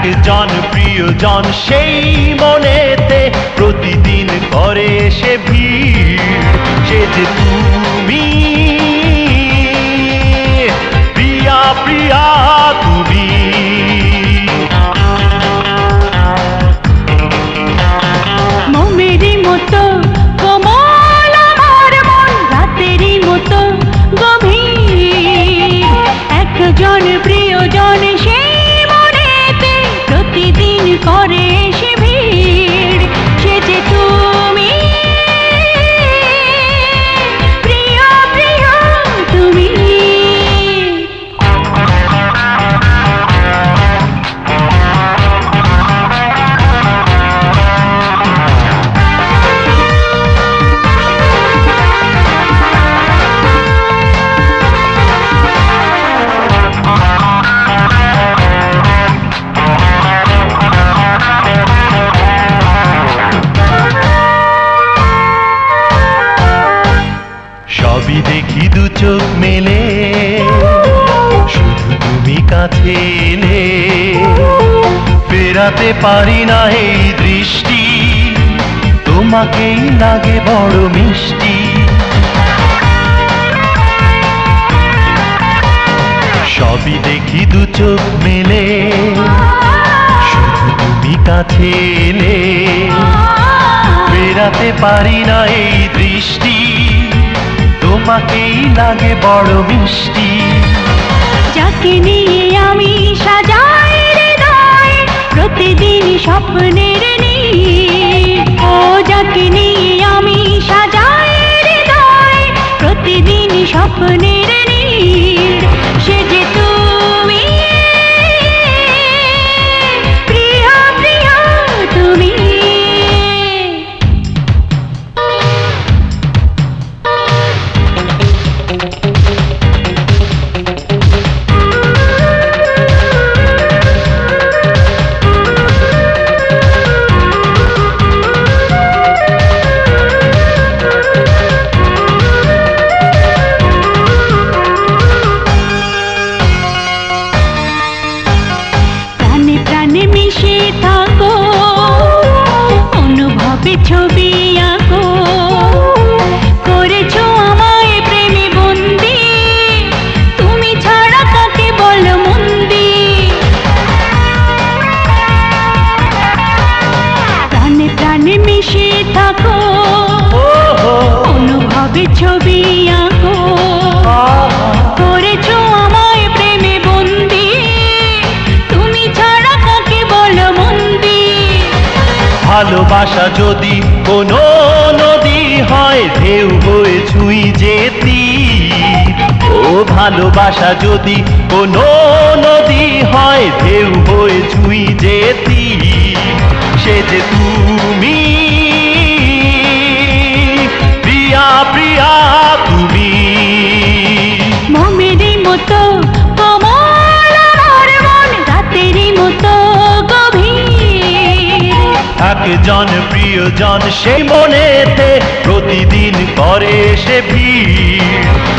একজন প্রিয়জন সেই মনেতে প্রতিদিন করে সে ভিড়, সে যে তুমি প্রিয়া প্রিয়া তুমি। মোমেরই মতো কোমল আমার মন, রাতেরই মতো গভীর, একজন প্রিয়জন সেই মনেতে প্রতিদিন করে সে ভিড়, সে যে তুমি প্রিয় প্রিয় তুমি। সবই দেখি দু চোখ মেলে, শুধু তুমি কাছে এলে ফেরাতে পারি না এই দৃষ্টি, তোমাকেই লাগে বড় মিষ্টি। সবই দেখি দু চোখ মেলে, শুধু তুমি কাছে এলে ফেরাতে পারি না এই দৃষ্টি, তোমাকেই লাগে বড় মিষ্টি। যাকে নিয়ে আমি সাজাই হৃদয় প্রতিদিন স্বপ্নের নীড়, ও যাকে নিয়ে আমি সাজাই হৃদয় প্রতিদিন স্বপ্নের নীড়, সে যে তুমি প্রিয় প্রিয় তুমি। প্রাণে প্রাণে মিশে থাকো, অনুভবে ছবি আঁকো, করেছো আমায় প্রেমে বন্দি, তুমি ছাড়া কাকে বল মন্দি। প্রাণে প্রাণে মিশে থাকো, অনুভবে ছবি আঁকো, করেছো আমায় প্রেমে বন্দি, তুমি ছাড়া কাকে বল মন্দি। ভালোবাসা যদি কোনো নদী হয় ঢেউ বয়ে ছুঁই যেতি, ও ভালোবাসা যদি কোনো নদী হয় ঢেউ বয়ে ছুঁই যেতি, সে যে তুমি প্রিয়া প্রিয়া তুমি। মোমেরই মতো কোমল আমার মন, রাতেরই মতো গভীর, একজন প্রিয়জন সেই মনেতে প্রতিদিন করে সে ভিড়,